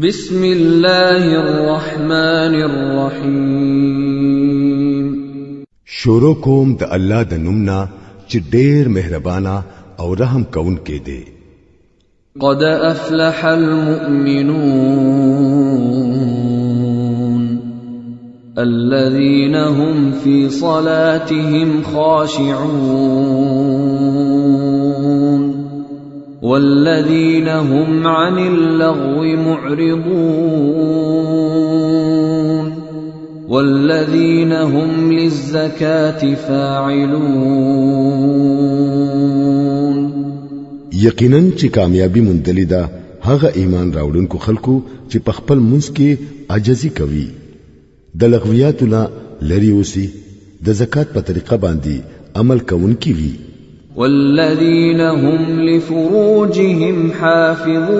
بسم الله الرحمن الرحیم. شروع کوم د الله د نومنا چې ډېر مهربانا او رحم کون کې دی. قد افلح المؤمنون الذين هم في صلاتهم خاشعون والذين هم عن اللغو معرضون والذين هم للزكاة فاعلون. یقینا چې کامیابی مندلی ده هغه ایمان راوړونکو خلکو چې په خپل منځ کې عاجزي کوي، د لغویاتو نه لري اوسي، د زکات په طریقه باندې عمل کوونکي وي. والذين هم لفروجهم حافظون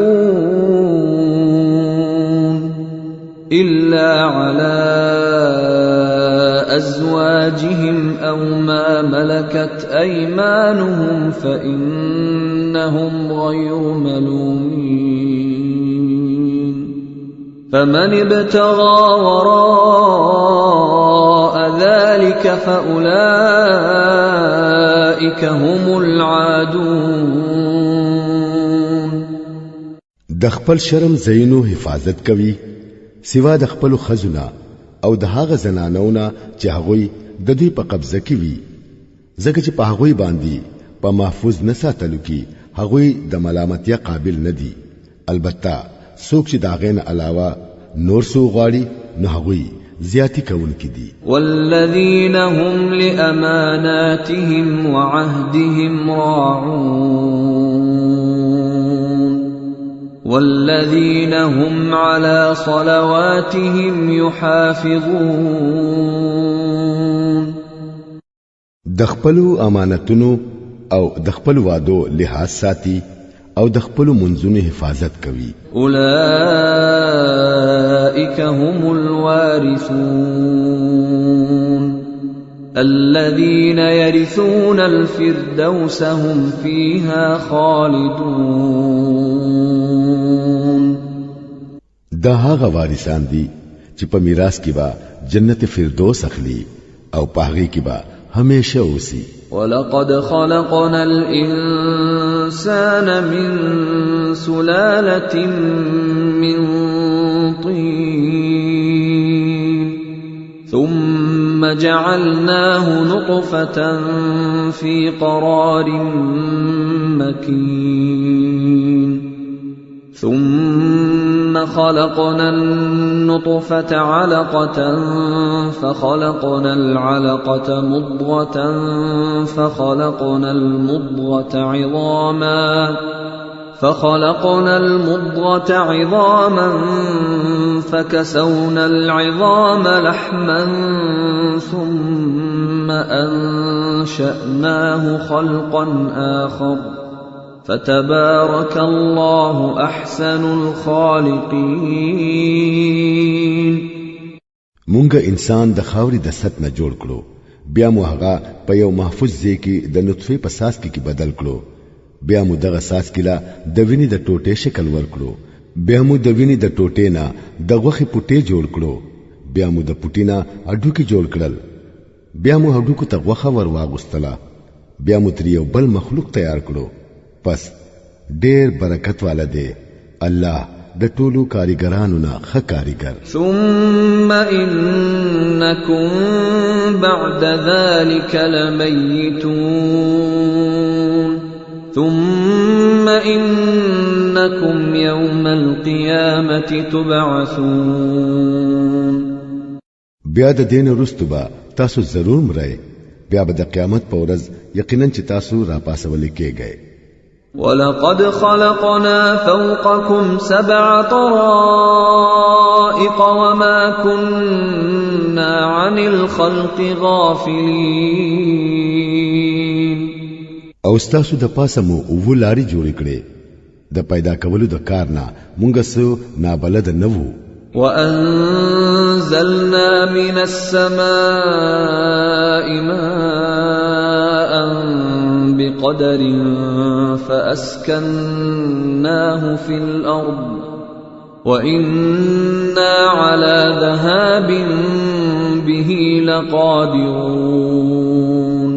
إلا على أزواجهم أو ما ملكت أيمانهم فإنهم غير ملومين. فمن ابتغى وراء ذلك فأولئك هم العادون. د خپل شرم زینو حفاظت کوي سوا د خپل خزونه او د هغه زنانونه چې هغوی د دوی په قبضه کې وي، ځکه چې په هغوی باندې په محفوظ نه ساتلو کې هغوی د ملامتیا قابل نه دي. البته څوک چې دا غین علاوه نور څه غواړي نو هغوی زیاتی کوونکي دي. والذین هم لأماناتهم وعهدهم راعون والذین هم على صلواتهم يحافظون. د خپلو امانتونو او د خپل وعدو لحاظ ساتي او د خپل منځونو حفاظت کوي. اولئک هم الوارثون الذين يرثون الفردوس هم فيها خالدون. دا هغه وارثان دي چې په میراث کې به جنت فردوس اخلي او په هغه کې به همیشه اوسي. ولقد خلقنا الإنسان من سلالة من طين ثم جعلناه نطفة في قرار مكين ثم خلقنا النطفة علقة فخلقنا العلقة مضغة فخلقنا المضغة عظاما فكسونا العظام لحما ثم أنشأناه خلقا آخر فتبارك الله احسن الخالقين. مونږه انسان د خاوري د ست نه جوړ کړو، بیا مو هغه په یو محفوظ ځای کې د نطفه په ساس کې بدل کړو، بیا مو دغه ساس کې لا د وینې د ټوټې شکل ورکړو، بیا مو د وینې د ټوټې نه د غوښې پټې جوړ کړو، بیا مو د پټې نه هډوکي جوړ کړل، بیا مو هډوکو ته غوښه ور واغوستله، بیا مو تر یو بل مخلوق تیار کړو. پس ډیر برکت والا دی الله د ټولو کاریګرانو نه ښه کاریګر. ثم انکم بعد ذلك لمیتون ثم انکم یوم القیامة تبعثون. بیا د دین وروسته به تاسو ضرور مرئ، بیا به د قیامت په ورځ یقینا چې تاسو را پاسول کېږئ. ولقد خلقنا فوقكم 7 طرائق وما كنا عن الخلق غافلين. او ستاسو د پاسه مو ولاري جوړ کړي، د پیدا کولو د کار نه مونږ سو نابلد نه وو. وأنزلنا من السماء ماء بقدر فأسكناه في الأرض وَإِنَّا عَلَى ذَهَابٍ بِهِ لَقَادِرُونَ.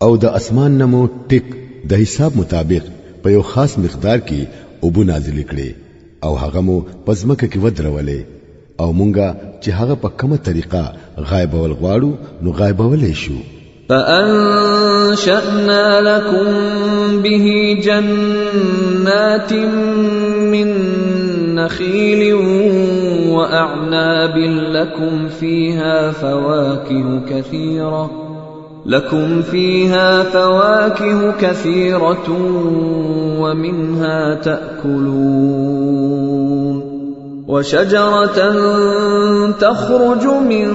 او د اسمان نمو ټیک د حساب مطابق په یو خاص مقدار کې اوبو نازل کړي او هغه مو پزمکه کې ودرولې او مونږه چې هغه په کومه طریقه غایبول غواړو نو غایبولې شو. فأنشأنا لكم به جنات من نخيل وأعناب لكم فيها فواكه كثيرة ومنها تأكلون وشجرة تخرج من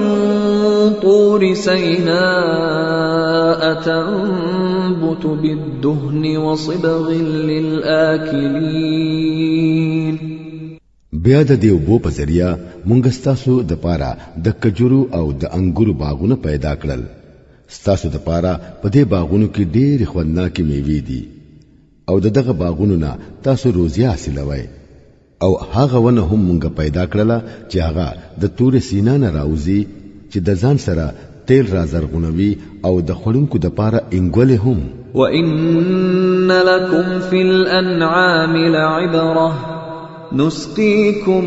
طور سيناء تنبت بالدهن وصبغ للآكلين. بیا د دیو بو په ذریعہ مونږ ستاسو د پاره د کجورو او د انګورو باغونه پیدا کړل. ستاسو د پاره په دې باغونو کې ډېر خوندناکې میوې دي او دغه باغونو نه تاسو روزي حاصلوي. او هغه ونه هم مونږ پیدا کړله چې هغه د تور سینا نه راوځي چې د ځان سره تیل را زرغونوي او د خړونکو د پاره انګولې هم. وَإِنَّ لَكُمْ فِي الْأَنْعَامِ لَعِبْرَةً نسقيكم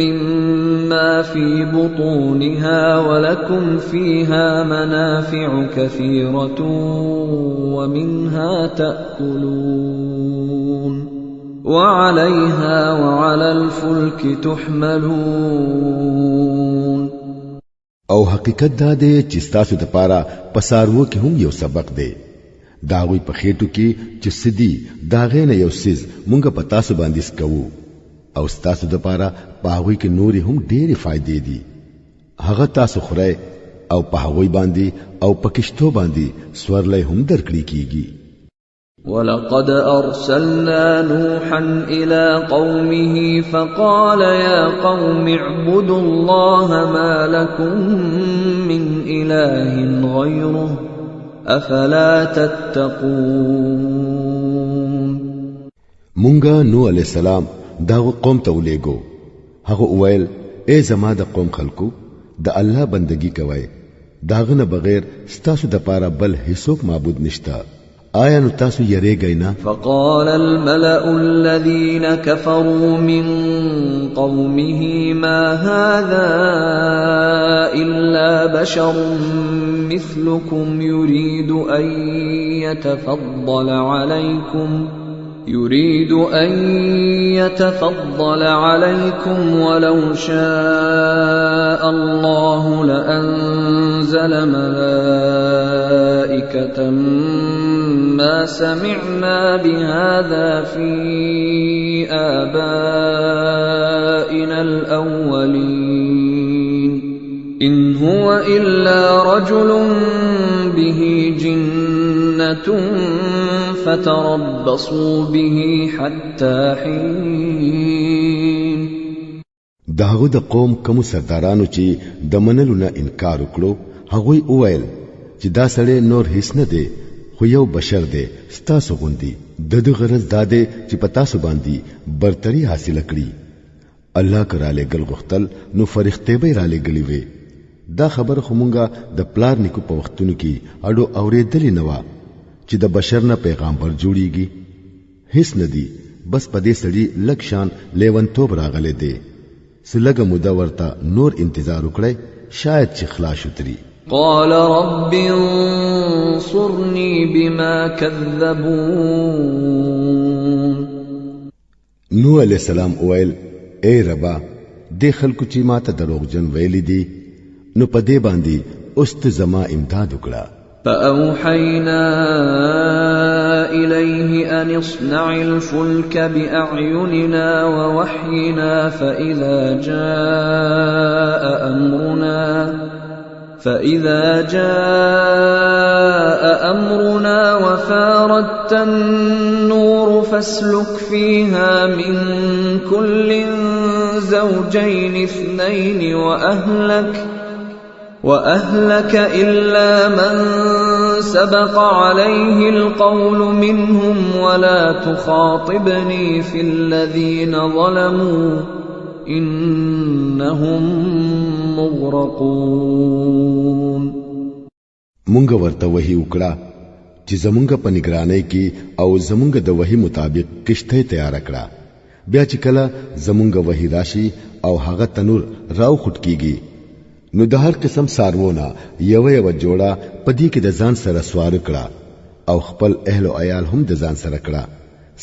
مما في بطونها ولكم فيها منافع كثيرة ومنها تأكلون وعليها وعلى الفلك تحملون. او حقیقت دا دی چې ستاسو د پاره پسارو کې هم یو سبق دی. داوی په خېټو کې چې سدي داغه نه یو سیز مونږه په تاسو باندې سکو او ستاسو د پاره پاوی کې نوري هم ډېری فائدې دي. هغه تاسو خورئ او په هغوی باندې او په کشتو باندې سورلې هم درکړي کیږي. ولقد أرسلنا نوحا إلى قومه فقال يا قوم اعبدوا الله ما لكم من إله غيره افلا تتقون. مونږه نو علی السلام دا قوم ته ولېګو. هغه وویل اے زما د قوم خلکو د الله بندگی کوئ داغه نه بغیر ستاسو د پاره بل هیڅوک معبود نشتا. آیا نو تاسو یریږئ نه؟ فقال الملأ الذين كفروا من قومه ما هذا إلا بشر مثلكم يريد أن يتفضل عليكم ولو شاء الله لأنزل ملائكة ما سمعنا بهذا في آبائنا الأولين إن هو إلا رجل به جنة فتربصوا به حتى حين. داغه د قوم کوم سردارانو چې د منلو نه انکار وکړو هغوی اویل چې دا سړی نور هیڅ نه دی خو یو بشر دی ستاسو غوندي د غرض داده چې پتا سو باندې برتری حاصل کړي. الله کراله ګل غختل نو فرښتې به را لګلې وي. دا خبر خمونګه د پلار نیکو په وختونو کې اډو اورېدلې نه و چې د بشر نه پیغمبر جوړیږي. هیڅ ندی بس پدې سړي لک شان لیونتوب راغله دی. سلګه مودا ورته نور انتظار وکړي شاید چې خلاص وتري. قال رب انصرني بما كذبون. نو علیہ السلام اویل اے ربا دې خلکو چې ماته دروغجن ویلي دي نو پدې باندې اوست زما امداد وکړه. فأوحينا إليه أن اصنع الفلك بأعيننا ووحينا فإذا جاء أمرنا وفاردت النور فاسلك فيها من كل زوجين اثنين وأهلك إلا من سبق عليه القول منهم ولا تخاطبني في الذين ظلموا إنهم مغرقون. مونږ ورته وحی وکړه چې زمونږ په نگرانۍ کې او زمونږ د وحی مطابق کشته تیار کړه. بیا چې کله زمونږ وحی راشي او هغه تنور راو خټ کیږي نو د هر قسم سارونه یو جوړه پدې کې د ځان سره سوار کړه او خپل اهل او عیال هم د ځان سره کړه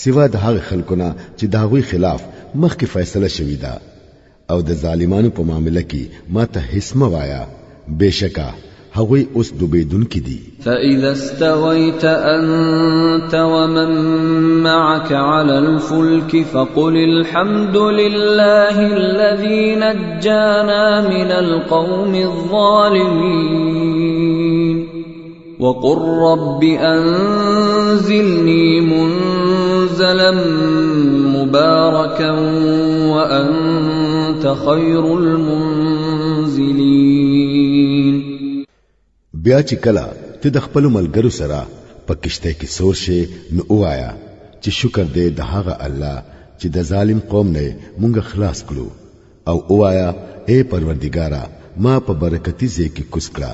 سوا د هغه خلکونه چې د هغوی خلاف مخکې فیصله شوې ده او د ظالمانو په معاملې کې ماته هیڅ موایا بشکا هغوی اوس دوبیدون کې دي. فإذا استويت أنت ومن معك على الفلك فقل الحمد لله الذي نجانا من القوم الظالمين وقل رب أنزلني منزلا مباركا وأنت خير المنزلين. بیا چې کله ته د خپل ملګرو سره په کشته کې سور شي نو وایا چې شکر دې د هغه الله چې د ظالم قوم نه مونږ خلاص کړو او وایا اے پروردګارا ما په برکتی ځای کې کوس کړه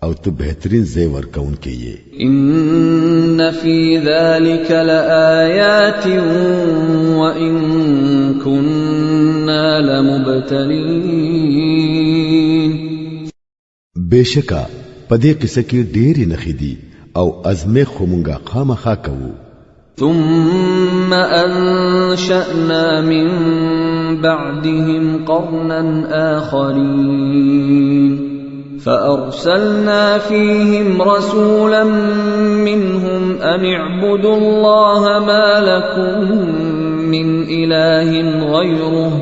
او ته بهترین ځای ورکون کې یې. ان فی ذلک لآیات وان كنا لمبتلین. بشکا پدې قصه کې ډېرې نخې دي او ازمه خمونګه خامخا کوو. ثم انشأنا من بعدهم قرنا آخرين فأرسلنا فيهم رسولا منهم أن اعبدوا الله ما لكم من إله غيره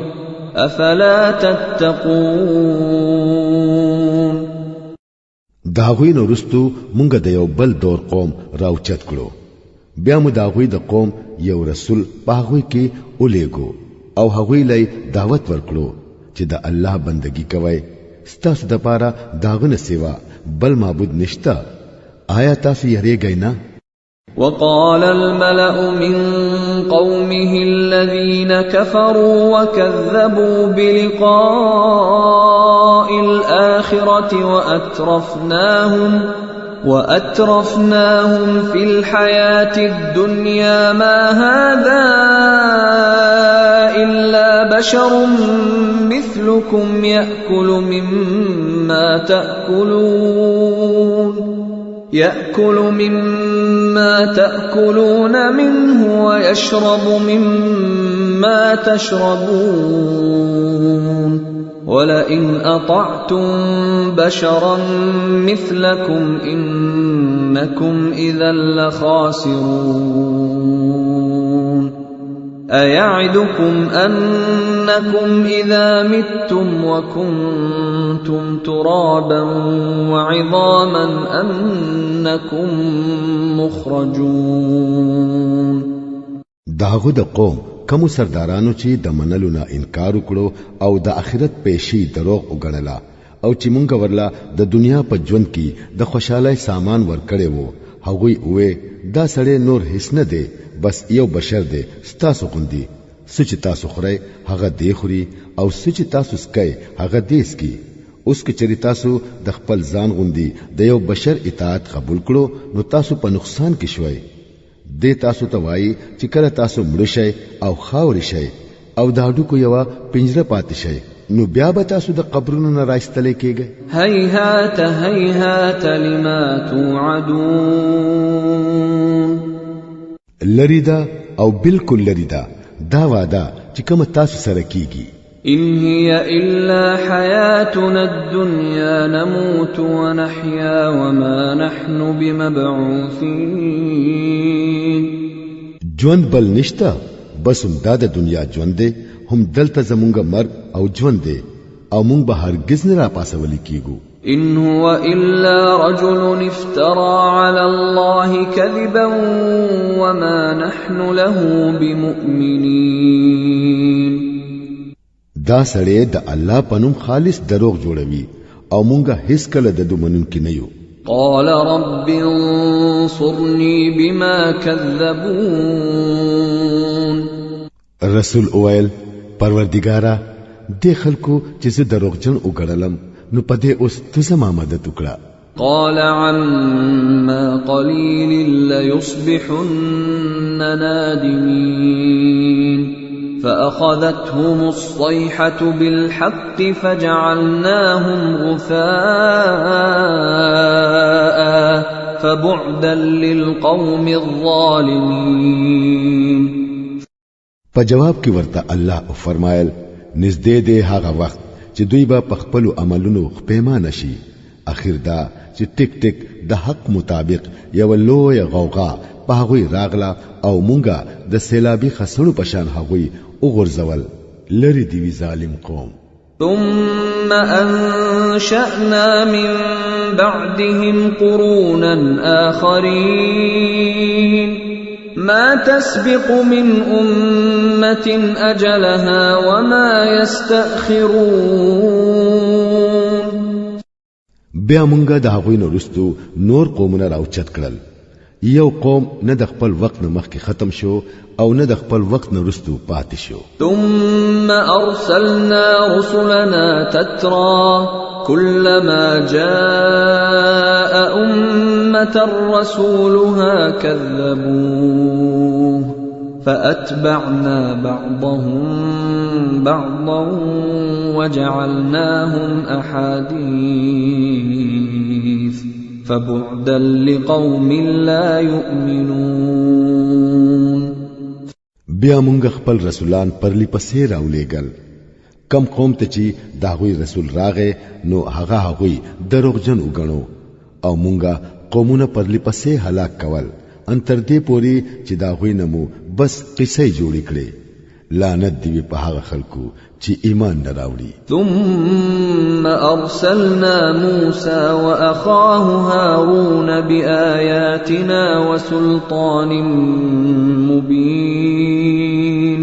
أفلا تتقون. داغوی نو رستو مونږ د یو بل دور قوم راوچت کړو بیا مو داغوی د قوم یو رسول پاغوی کې اولېګو او هغوی لای دعوت ورکړو چې د الله بندگی کوي ستاسو د پاره داغونه سیوا بل معبود نشتا. آیا تاسو یریږئ نه؟ وقال الملأ من قومه الذين كفروا وكذبوا بلقاء الآخرة وأترفناهم في الحياة الدنيا ما هذا إلا بشر مثلكم يأكل مما تأكلون منه ويشرب مما تشربون ولئن أطعتم بشرا مثلكم إنكم إذا لخاسرون. أيعدكم أنكم إذا متم وكنتم ترابا وعظاما أنكم مخرجون. داغو د قوم کوم سردارانو چې د منلو نه انکار وکړو او د آخرت پېشي دروغ وګڼلا او چې مونږ ورلا د دنیا په ژوند کې د خوشحالۍ سامان ورکړې وو هغوی وې دا سړی نور هیڅ نه دی بس یو بشر دی ستاسو غوندي سچ تاسو خوري هغه دی خوري او سچ تاسو سکي هغه دی سکي. اوس کې چری تاسو د خپل ځان غوندي د یو بشر اطاعت قبول کړو نو تاسو په نقصان کې شوي. دې تاسو ته وایي چې کله تاسو مړ شئ او خاور شئ او د هډوکو یو پنجره پاتې شئ نو بیا به تاسو د قبرونو نه راستلې کېږئ. هیهات هیهات لما توعدون. لریدا او بالکل لریدا دا وعده چې کوم تاسو سره کیږي. إن هي إلا حياتنا الدنيا نموت ونحيا وما نحن بمبعوثين. ژوند بل نشتا بس هم دا د دنیا ژوند دی هم دلته زمونږ مرګ او ژوند دی او مونږ به هرگز نه را پاسولي کیږو. إن هو إلا رجل افترى على الله كذبا وما نحن له بمؤمنين. دا سړی د الله پنوم خالص دروغ جوړوي او مونږه هیڅ کله د دو منونکي نه یو. قال رب انصرني بما كذبون. رسول اویل پروردگارا دې خلکو چې زه دروغجن وګڼلم نو پدې اوس ته زما مدد وکړه. قال عما قليل ليصبحن نادمين فأخذتهم الصيحة بالحق فجعلناهم غثاء فبعدا للقوم الظالمين. په جواب کې ورته الله فرمایل نږدې دی هغه وخت چې دوی به په خپلو عملونو پیمانه شي. اخر دا چې ټیک ټیک د حق مطابق یو لوی غوغا په هغوی راغله او مونږه د سیلابي خسړو پشان هغوی وګرځول. لری دی ظالم قوم. ثم أنشأنا من بعدهم قرونا آخرين ما تسبق من أمة أجلها وما يستأخرون. بیا مونږه د هغوی نه رستو نور قومونه راوچت کړل. یو قوم نه د خپل وخت نه مخکې ختم شو او نه د خپل وخت نه رستو پاتې شو. ثم أرسلنا رسلنا تترى كلما جاء أمة رسولها كذبوه فأتبعنا بعضهم بعضا وجعلناهم أحاديث فبعدا لقوم لا يؤمنون. بیا مونږ خپل رسولان پرلی پسې راولېګل. کم قوم ته چې داغوی رسول راغې نو هغوی دروغجن وګڼو او مونږه قومونه پرلی پسې هلاک کول ان تر دې پوري چې داغوی نمو بس قصې جوړې کړې. لعنت دی په هغه خلکو چې ایمان نه راوړي. ثم أرسلنا موسى وأخاه هارون بآياتنا وسلطان مبين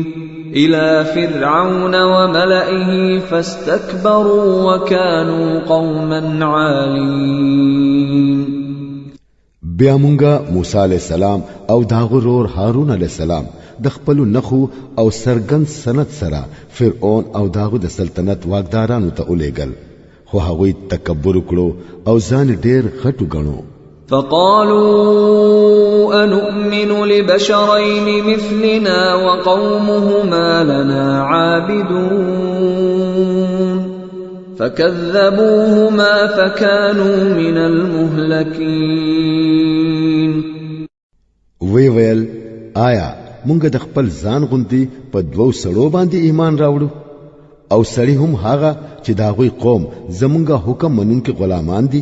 إلى فرعون وملئه فاستكبروا وكانوا قوما عالين. بیا مونږه موسی علیہ السلام او داغه رور هارون علیہ السلام د خپل نخو او سرګن سند سره فرعون او داغه د سلطنت واګدارانو ته ولېګل خو هغوی تکبر وکړو او ځان ډېر خټو غنو. فقالوا أنؤمن لبشرين مثلنا وقومهما لنا عابدون فكذبوهما فكانوا من المهلكين. ویل آیا مونږ د خپل ځان غوندي په دوو سړو باندې ایمان راوړو او سړی هم هغه چې دا غوي قوم زمونږه حکم منونکي غلامان دي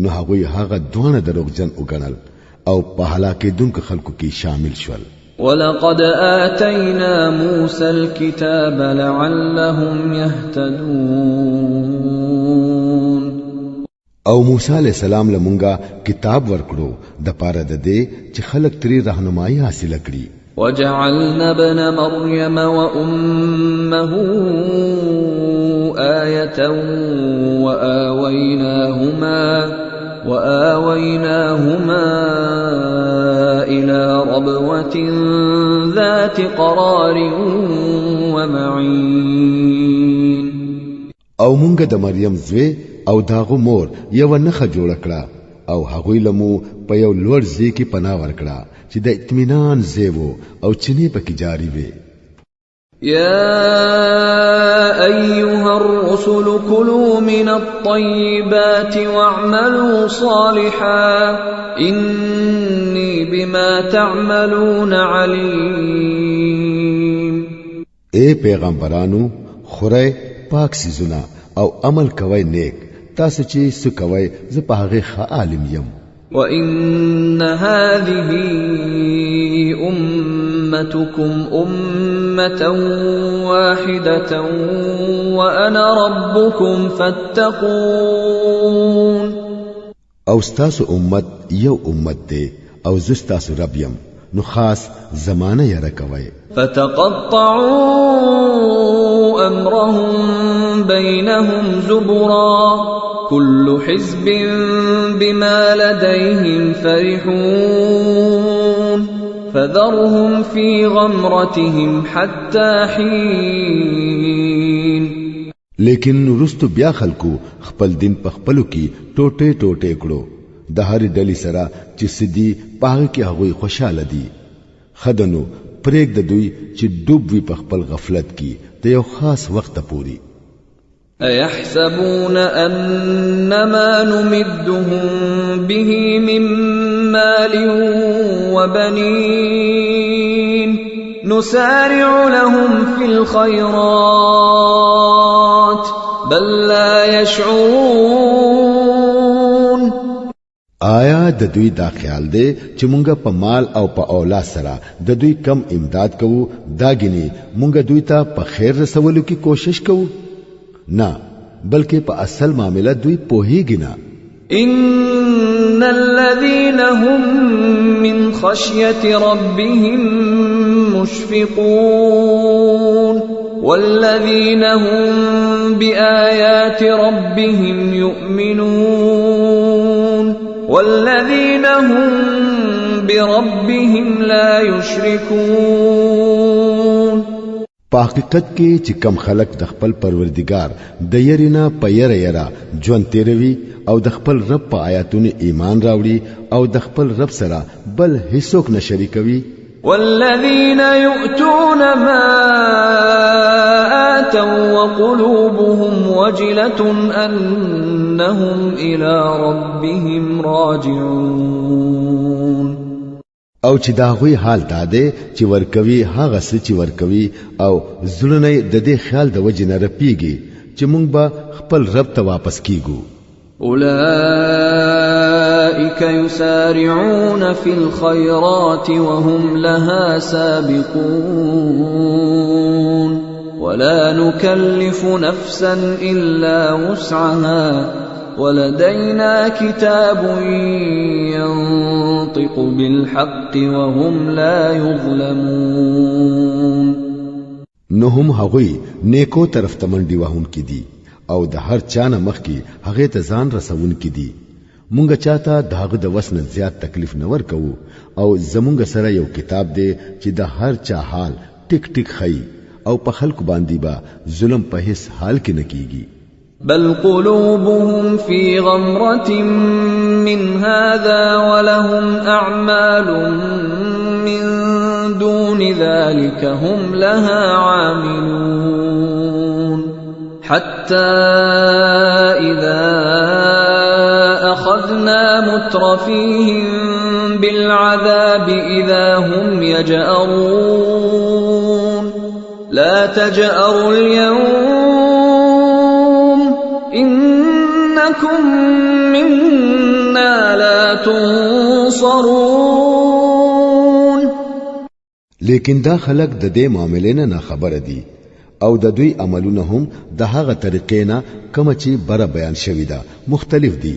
نو هغه هغه دونه دروغجن وګڼل او په هلاکه دونکو خلکو کې شامل شول. ولقد آتينا موسى الكتاب لعلهم يهتدون. او موسی علیہ السلام لمونږه کتاب ورکړو د پاره د دې چې خلک تری راهنمایي حاصل کړي. وجعلنا ابن مريم وأمه آية وآويناهما إلى ربوة ذات قرار ومعين. او مونږ د مریم زوی او داغو مور یو نخه جوړ کړه او هغوی لمو په یو لوړ ځای کې پناه ورکړه چې د اطمینان زیو او چنی پکې جاری وي. يا أيها الرسل كلوا من الطيبات واعملوا صالحا إني بما تعملون عليم. اے پیغمبرانو خورئ پاک سيزونه او عمل کوي نیک تاسو چې څه کوي زه په هغه ښه عالم یم. وإن هذه أمتكم أمة واحدة وأنا ربكم فاتقون. او ستاسو امت یو امت دی او زه ستاسو رب یم نو خاص زمانه یې راکوي. فتقطعوا أمرهم بينهم زبرا كل حزب بما لديهم فرحون فذرهم في غمرتهم حتى حين. لیکن رستو بیا خلکو خپل دین په خپلو کې ټوټه ټوټه کړو. د هر ډلې سره چې سدي پاغه کې هغه خوشاله دي. خدنو پرېګ د دوی چې ډوب وي په خپل غفلت کې د یو خاص وخت پوري. أيحسبون أنما نمدهم به من مال وبنين نسارع لهم في الخيرات بل لا يشعرون. آیا د دوی دا خیال دی چې مونږه په مال او په اولاد سره د دوی کم امداد کوو؟ دا ګني مونږه دوی ته په خیر رسولو کې کوشش کوو؟ نه، بلکې په اصل معاملہ دوی پوهیږي نه. ان الذين هم من خشية ربهم مشفقون والذين هم بآيات ربهم يؤمنون والذين هم بربهم لا يشركون. په حقیقت کې چې کم خلق د خپل پروردگار د يرینا په یره ژوند تیروي او د خپل رب په آیاتونو ایمان راوړي او د خپل رب سره بل هیڅوک نه شریکوي. والذين يؤتون ما آتوا وقلوبهم وجلة أنهم إلى ربهم راجعون. او چې دا غوي حال داده چې ورکوي هغه څه چې ورکوي او زړونه د دې خیال د وجې نه رپیږي چې مونږ به خپل رب ته واپس کیږو. أولئك يسارعون في الخيرات وهم لها سابقون ولا نكلف نفسا إلا وسعها ولدينا كتاب ينطق بالحق وهم لا يظلمون. نهم هغوی نیکو طرف ته منډي وهون کی دي او د هر چانه مخ کی هغه ته ځان رسون کی دي. مونږ چاته داغه د وسنه زیات تکلیف نه ورکو او زمونږ سره یو کتاب دی چې د هر چا حال ټیک ټیک خي او په خلکو باندې با ظلم په هیڅ حال کې نه کیږي. بل قلوبهم في غمرة من هذا ولهم أعمال من دون ذلك هم لها عاملون. حتى إذا أخذنا مترفيهم بالعذاب إذا هم يجأرون. لا تجأروا اليوم إنكم منا لا تنصرون. لیکن دا خلق د دې معاملې نه خبر دي او د دوی عملونه هم د هغه طریقې نه کوم چې بره بیان شوی دا مختلف دي.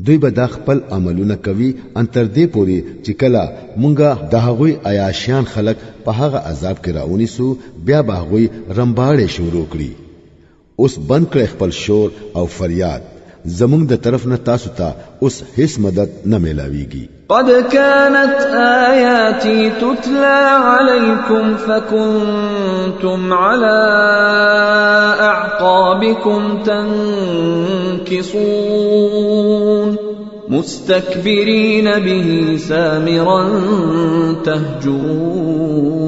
دوی به د خپل عملونه کوي ان تر دې پوري چې کله مونږه د هغوی عیاشیان خلق په هغه عذاب کې راونی سو بیا به هغوی رمباړې شروع کړي. اوس بند کړ خپل شور او فریاد زمونږ د طرف نه تاسو ته اوس هیڅ مدد نه ملاويږي. قد كانت آياتي تتلى عليكم فكنتم على أعقابكم تنكصون مستكبرين به سامرا تهجرون.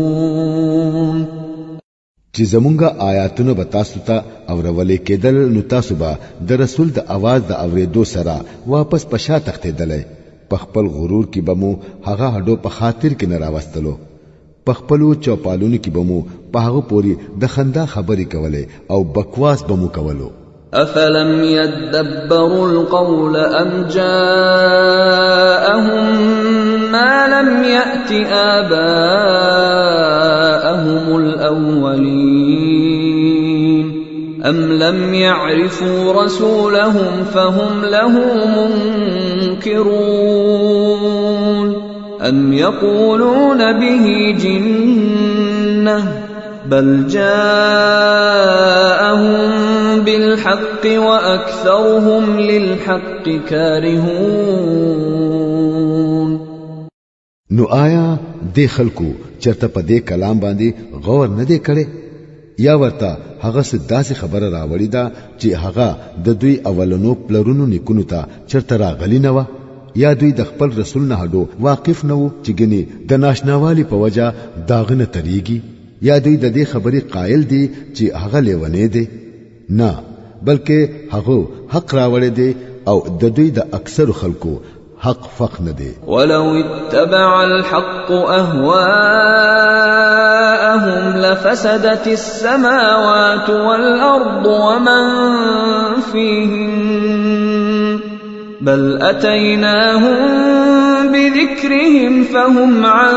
چې زمونږه آیاتونه به تاسو ته اورولې کېدل نو تاسو به د رسول د आवाज د اورېدو سره واپس پشا تختیدلې. په خپل غرور کې به مو هغه هډو په خاطر کې نه راوستلو. په خپلو چوپالونو کې به مو په هغه پوري د خندا خبرې کولې او بکواس به مو کولو. أفلم يدبروا القول أم جاءهم ما لم يأت آباءهم الأولين أم لم يعرفوا رسولهم فهم له منكرون أم يقولون به جنة بل جاءهم بالحق وأكثرهم للحق كارهون. نو آیا دې خلکو چرته په دې کلام باندې غور نه دی کړي یا ورته هغه داسې خبره راوړی دا چې هغه د دوی اولنو پلرونو نیکونو ته چرته راغلی نه و یا دوی د خپل رسول نه هډو واقف نه وو چې ګني د ناشناوالي په وجه داغنه تریږي یا دوی د دې خبرې قائل دي چې هغه لیونی دی نه بلکې هغه حق راوړی دی او د دوی د اکثر خلکو حق فق نه دی. ولو اتبع الحق أهواءهم لفسدت السماوات والأرض ومن فيهن بل أتيناهم بذكرهم فهم عن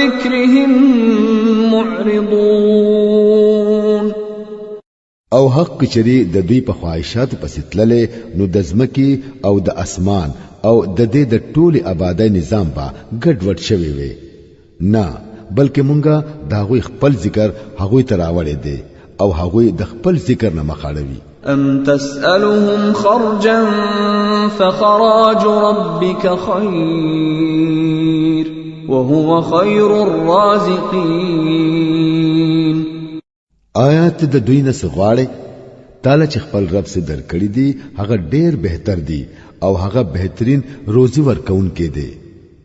ذكرهم معرضون. او حق چری د دوی په خواهشات پسې تللې نو د ځمکې او د اسمان او د دې د ټولي آبادی نظام با ګډوډ شوی وي نه بلکې مونږه دا غوي خپل ذکر هغوی ته راوړې دي او هغوی د خپل ذکر نه مخاړوي. ام تسألهم خرجا فخراج ربك خير وهو خير الرازقين. آیات د دوی نه سغواړي تعالی چې خپل رب سره درکړي دي هغه ډېر بهتر دي او هغه بهترین روزي ورکون کې دي.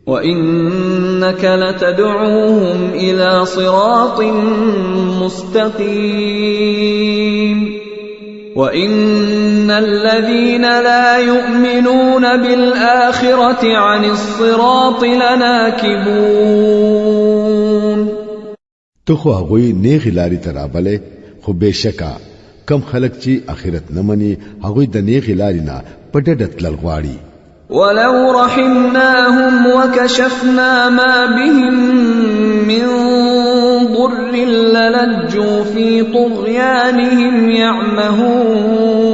وَإِنَّكَ لَتَدْعُوهُمْ إِلَى صِرَاطٍ مُسْتَقِيمٍ وَإِنَّ الَّذِينَ لَا يُؤْمِنُونَ بِالْآخِرَةِ عَنِ الصِّرَاطِ لَنَاكِبُونَ. تو خو هغوی نیغی لاری ترابله خو بشکا کم خلق چې اخرت نه مني هغوی د نیغی لاری نه پټډت لغواړي. ولو رحمناهم وكشفنا ما بهم من ضر للجوا في طغيانهم يعمهون.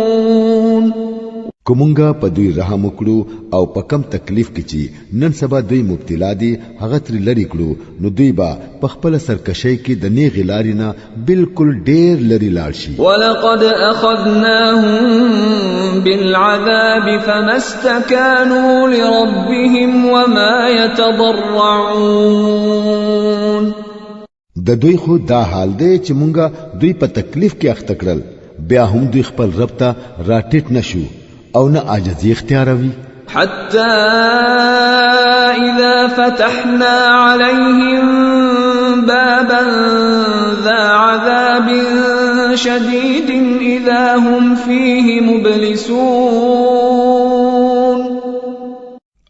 کومنګا په دوی رحم وکړو او په کم تکلیف کې چې نن سبا دوی مبتلا دي هغه تر لری کړو نو دوی با په خپل سرکشي کې د نیغې لارې نه بالکل ډېر لري لاړ شي. ولقد اخذناهم بالعذاب فما استكانوا لربهم وما يتضرعون. د دوی خو دا حال دی چې مونږه دوی په تکلیف کې اخته کړل بیا هم دوی خپل رب ته راټیټ نشو او نه عاجزي اختیاروي. حتى إذا فتحنا عليهم بابا ذا عذاب شديد إذا هم فيه مبلسون.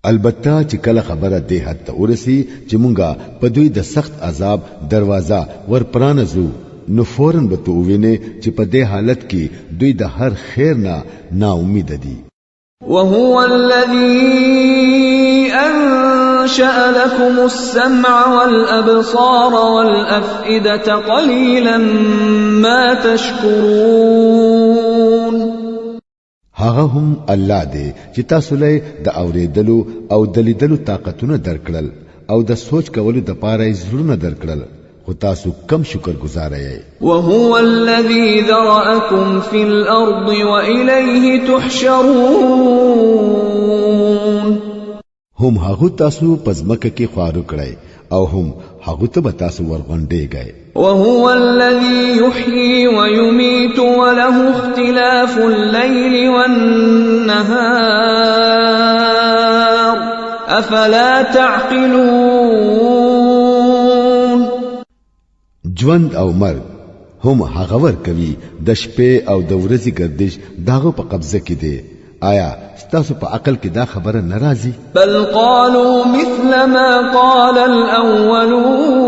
البته چې کله خبره ده حد ته ورسی چې مونږه په دوی د سخت عذاب دروازه ورپرانځو نو فورن به تو ویني چې په دې حالت کې دوی د هر خیر نه نا امید دي. وهو الذي أنشأ لكم السمع والأبصار والأفئدة قليلا ما تشكرون. هغه هم الله دی چې تاسو له د اوریدلو او د لیدلو طاقتونه درکړل او د سوچ کولو د پاره زړونه درکړل خو تاسو کم شکر گزار یې. وهو الذي ذرأكم في الأرض وإليه تحشرون. هم هغه تاسو پزمکه کې خوارو کړای او هم هغه ته به تاسو ورغونډې گئے. وهو الذي يحيي ويميت وله اختلاف الليل والنهار أفلا تعقلون. ژوند او مرګ هم هغه ور کوي د شپې او د ورځې گردش داغه په قبضه کې دی. آیا ستاسو په عقل کې دا خبره ناراضي؟ بل قالوا مثل ما قال الأولون.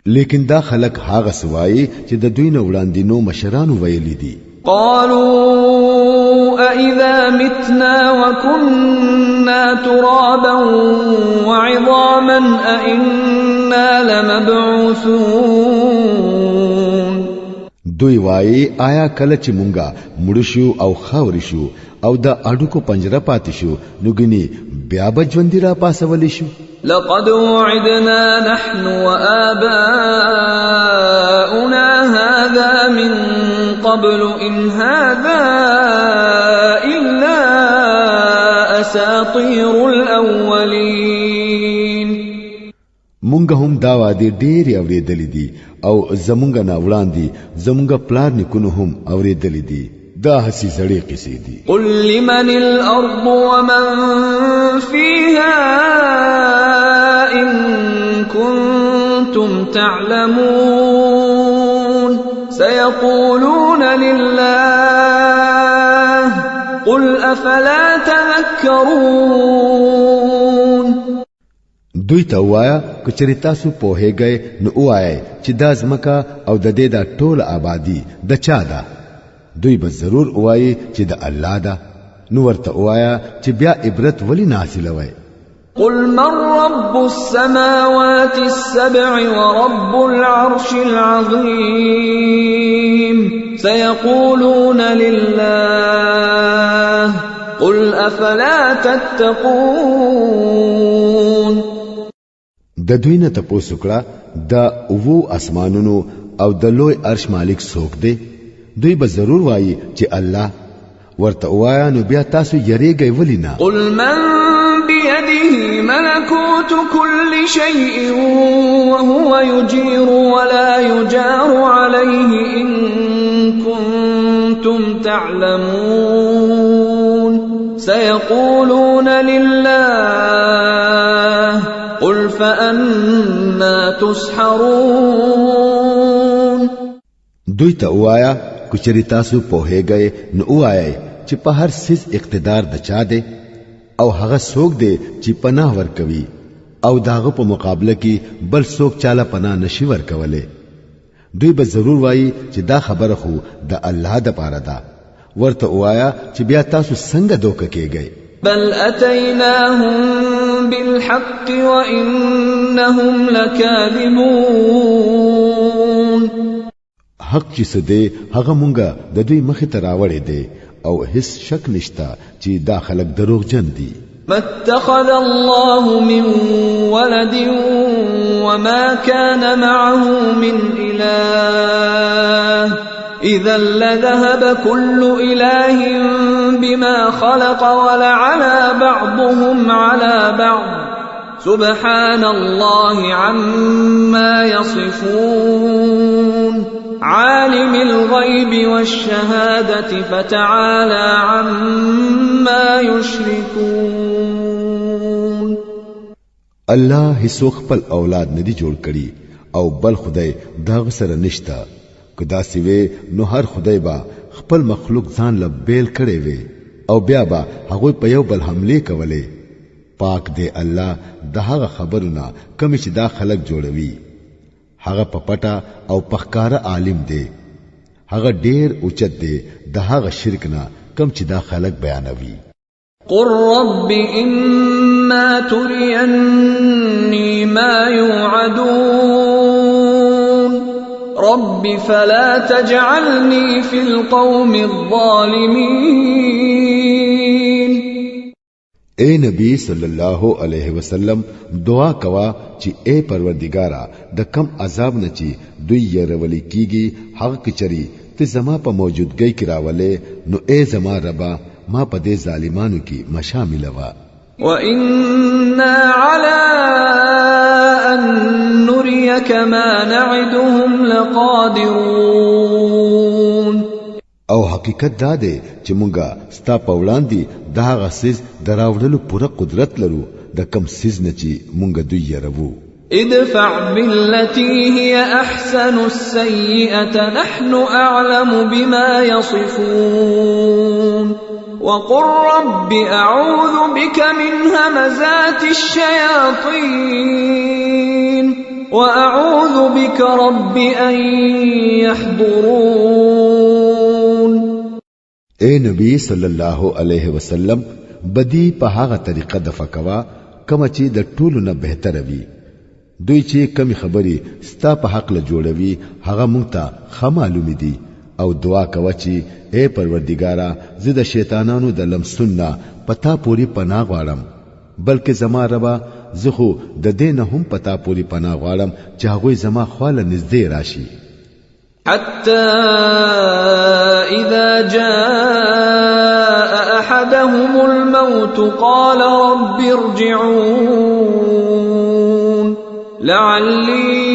لیکن دا خلق هغه سوای چې د دوی نه وړاندینو مشرانو ویلي دي. قالوا أإذا متنا وكنا ترابا وعظاما أإنا لمبعوثون. دوی وای آیا کله چې مونږه مړ شو او خاور شو او د اډوکو پنجره پاتې شو نو ګني بیا بجوندی را پاسولی شو. لقد وعدنا نحن وآباؤنا هذا من قبل إن هذا إلا أساطير الأولين. مونږ هم دا وادي ډېر اوریدلې دي او زمونږ نه وړاندې زمونږ پلار نکونو هم اوریدلې دي. دا هسي زړې قصې دي. قل لمن الأرض ومن فيها إن كنتم تعلمون سيقولون لله قل أفلا تذكرون. دوی ته وایا کچری تاسو پوهیږئ نو وایي چې دا ځمکه او د دې د ټول آبادی د چا ده؟ دوی به ضرور وایي چې د الله ده. نو ورته وایا چې بیا عبرت ولی نه حاصلوي؟ قل من رب السماوات السبع ورب العرش العظيم سيقولون لله قل أفلا تتقون. د دوی نه تاسو کړه د وو اسمانونو او د لوی عرش مالک څوک دی؟ دوی به ضرور وایي چې الله. ورته وایا نو بیا تاسو یریږئ ولی نه؟ قل من بيده ملكوت كل شيء وهو يجير ولا يجار عليه إن كنتم تعلمون سيقولون لله قل فأنا تسحرون. دوی ته وایا کچری تاسو پوهیږئ نو وایي چې په هر سیس اقتدار د چا دی او هغه څوک دی چې پناه ورکوي او داغه په مقابله کې بل څوک چاله پناه نشي ورکولې. دوی به ضرور وایي چې دا خبره خو د الله د پاره ده. ورته وایا چې بیا تاسو څنګه دوکه کېږئ؟ بل أتيناهم بالحق وإنهم لكاذبون. حق چې څه دی هغه مونږه د دوی مخې ته راوړې دی او هیڅ شک نشته چې دا خلک دروغجن دي. ما اتخذ الله من ولد وما كان معه من إله إذا لذهب كل إله بما خلق ولعلى بعضهم على بعض سبحان الله عما يصفون عالم الغيب والشهادة فتعالى عما يشركون. الله هیڅ خپل اولاد ندی جوړ کړي او بل خدای دا سره نشتا. کدا سیوی نو هر خدای با خپل مخلوق ځان له بیل کړي وي او بیا با هغه په یو بل حمله کولې. پاک دی الله د هغه خبرونه کوم چې دا خلق جوړوي. هغه په پټه او پخکاره عالم دی. هغه ډیر اوچت دی د هغه شرک نه کوم چې دا خلق بیانوي. قل رب إما تريني ما يوعدون رب فلا تجعلني في القوم الظالمين. اے نبی صلی الله علیه وسلم دعا کوا چې اے پروردگارا د کم عذاب نه چې دوی یې رولې کیږي هغه کچري ته زما په موجودګۍ کې راولې نو اے زما ربا ما په دې ظالمانو کې مشامل وا. وإنا على أن نريك ما نعدهم لقادرون. او حقیقت دا دی چې مونږه ستا په وړاندې دا غسیز دراوړلو پوره قدرت لرو د کم سیز نه چې مونږ دوی یې ادفع بالتي هي أحسن السيئة نحن أعلم بما يصفون وقل رب أعوذ بك من همزات الشياطين وأعوذ بك رب أن يحضرون. اے نبی صلی الله علیه وسلم بدی په هغه طریقه دفع کوا کوم چې د ټولو نه بهتر وي. دوی چې کمی خبري ستا په حق له جوړوي هغه مونږ ته خمالوم دي او دعا کوه چې اے پروردګارا زه د شیطانانو د لمسونه پتا پوری پناه غواړم بلکې زما ربا زه خو د دې نه هم پتا پوری پناه غواړم چې هغه زما خواله نږدې راشي حتى إذا جاء أحدهم الموت قال رب ارجعون لعلي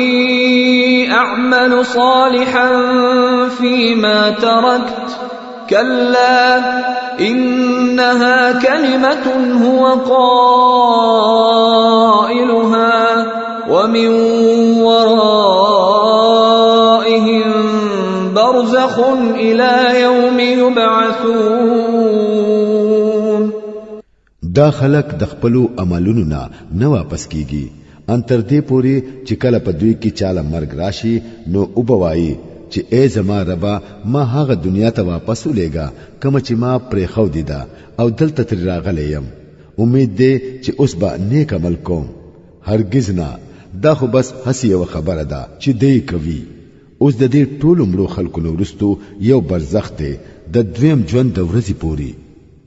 أعمل صالحا فيما تركت كلا إنها كلمة هو قائلها ومن ورائهم برزخ إلى يوم يبعثون دا خلق د خپلو عملونو نه واپس کیږي ان تر دې پوري چې کله په دوی کې چاله مرګ راشي نو وبوایي چې ای زما ربا ما هغه دنیا ته واپس ولېګا کوم چې ما پرې خو دیدا او دلته تر راغلی يم امید دې چې اوس به نیک عمل کوم هرگز نه دا خو بس هسي یو خبره ده چې دې کوي اوس د دې ټولو مړو خلکو نو ورستو یو برزخ دی د دویم ژوند د ورځې پوري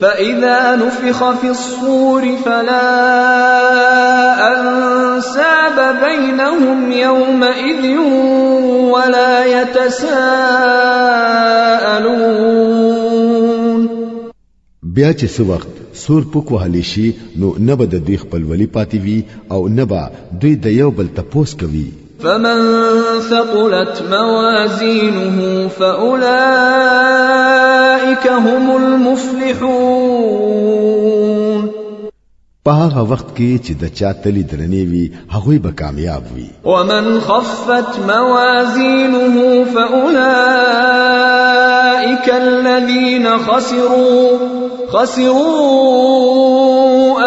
فإذا نفخ في الصور فلا أنساب بينهم يومئذ ولا يتساءلون بیا چې څو وخت سور پوک وهلی شي نو نه به د دوی خپل ولی پاتې وي او نه به دوی د یو بل تپوس کوي فمن ثقلت موازينه فأولئك هم المفلحون په هغه وخت کې چې د چا تلی درنې وي هغه به کامیاب وي ومن خفت موازينه فأولئك الذين خسروا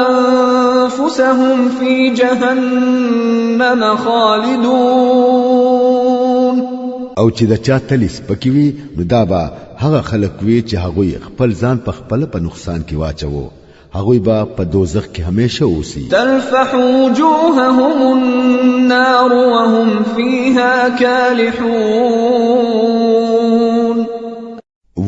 أنفسهم في جهنم خالدون او چې د چا تلی سپکی وي نو دا به هغه خلک وي چې هغه خپل ځان په خپل په نقصان کې واچوي هغوی با په دوزخ کې همیشه اوسي تلفح وجوههم النار وهم فيها كالحون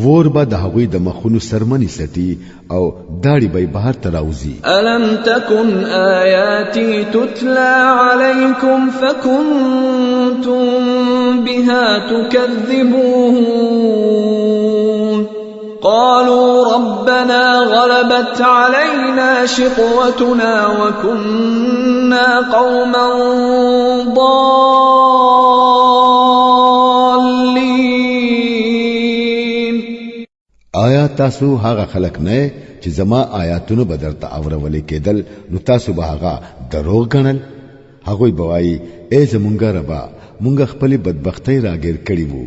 ور با د هغوی د مخونو سرمنی سټي او داړي به بهر تراوزي الم تكن آياتي تتلى عليكم فكنتم بها تكذبون قالوا ربنا غلبت علينا شقوتنا وكنا قوما ضالين آیا تاسو هغه خلق نه چې زما آیاتونو بدرته اورولې کېدل نو تاسو به هغه دروغ غنل هغه بوایي ای زمونږ ربا مونږ خپل بدبختی راګیر کړی وو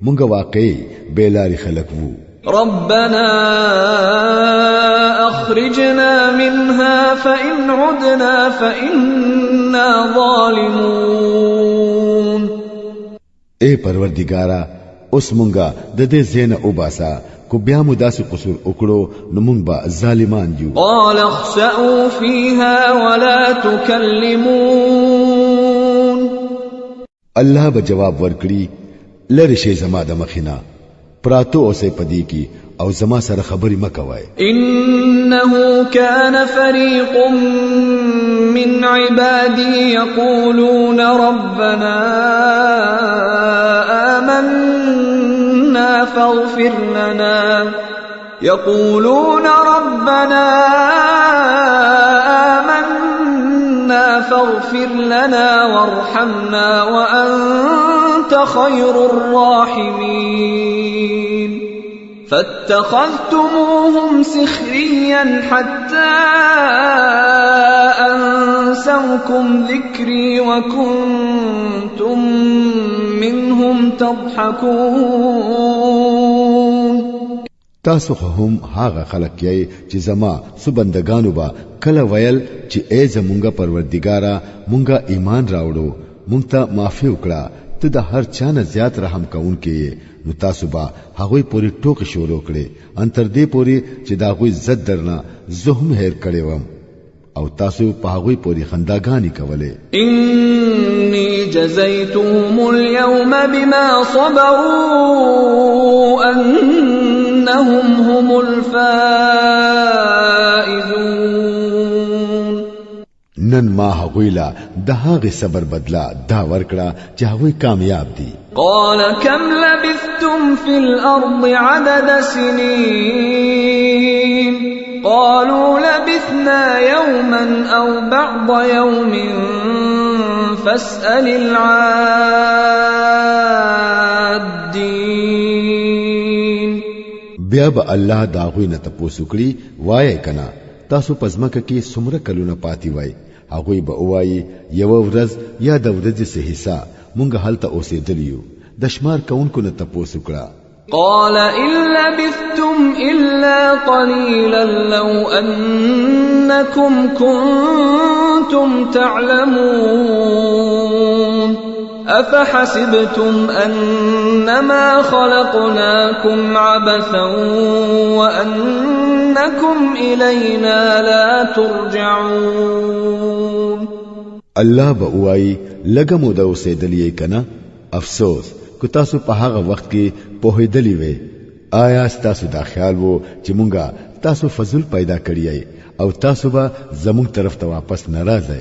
مونږ واقعي بیلاری خلق وو ربنا أخرجنا منها فإن عدنا فإنا ظالمون اے پروردگارا اوس مونږه د دې زینه وباسا کو بیا مو داسې قصور وکړو نو مونږ به ظالمان یو قال اخسئوا فيها ولا تكلمون الله به جواب ورکړي لری شي زما د مخینه پراتو اوسه پدی کی او زما سره خبري مکوای انه كان فريق من عبادي يقولون ربنا آمنا فاغفر لنا فاغفر لنا وارحمنا وأنت خير الراحمين فاتخذتموهم سخريا حتى أنسوكم ذكري وكنتم منهم تضحكون تاسو هم هاغه خلک یې چې زما سبندگانو با کله ویل چې ای زمونږه پروردګارا مونږه ایمان راوړو مونږ ته معافي وکړه ته د هر چا نه زیات رحم کوونکې نو تاسو با هغه پوری ټوک شروع کړي ان تر دې پوری چې دا غوي زد درنه زه هم هیر کړی وم او تاسو په هغه پوری خنداګانی کوله إني جزيتهم اليوم بما صبروا أنهم هم الفائزون نن ما هغویلا د هغه صبر بدلا دا ورکړه چې هغه کامیاب دي قال كم لبثتم في الأرض عدد سنين قالوا لبثنا يوما أو بعض يوم فاسأل العادين بیا به الله دا غوی نه تاسو کړی وای کنا تاسو پزماکه کې څومره کلونه پاتې وای هغه به وای یو ورځ یا د ورځې سه حصہ مونږ هلته اوسېدلیو د شمار کونکو نه تاسو کړه قال إن لبثتم إلا قليلا لو أنكم كنتم تعلمون أفحسبتم أنما خلقناكم عبثا وأنكم إلينا لا ترجعون الله به وای لګمو د اوسېدلې کنا افسوس کو تاسو په هغه وخت کې پوهېدلی وې آیا تاسو دا خیال وو چې مونږه تاسو فضل پیدا کړی او تاسو به زموږ طرف ته واپس ناراضه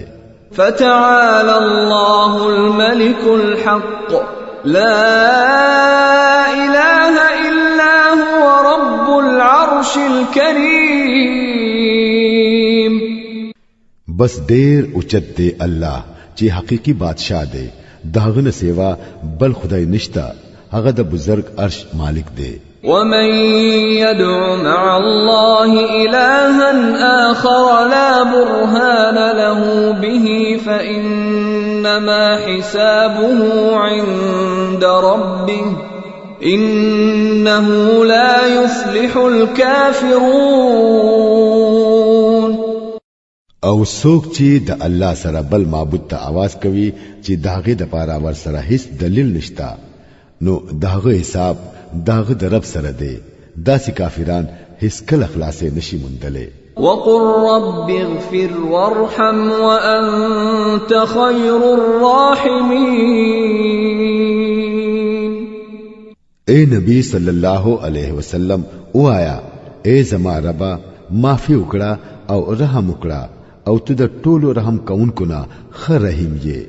فتعالى الله الملك الحق لا إله إلا هو رب العرش الكريم بس ډېر اوچت دی الله چې حقيقي بادشاہ دی داغه نه سیوا بل خدای نشتا هغه د بزرگ عرش مالک دی ومن يدع مع الله إلها آخر لا برهان له به فإنما حسابه عند ربه إنه لا يفلح الكافرون او څوک چې د الله سره بل معبود ته आवाज کوي چې داغه د پاره ور سره هیڅ دلیل نشتا نو داغه حساب داغه د رب سره دی داسې کافران هیڅ کله خلاصې نشي موندلې وقل رب اغفر وارحم وأنت خير الراحمين اے نبی صلی الله علیه وسلم وایا اے زما ربا معافی وکړه او رحم وکړه او ته د ټولو رحم کوونکو نه خ رحیم یې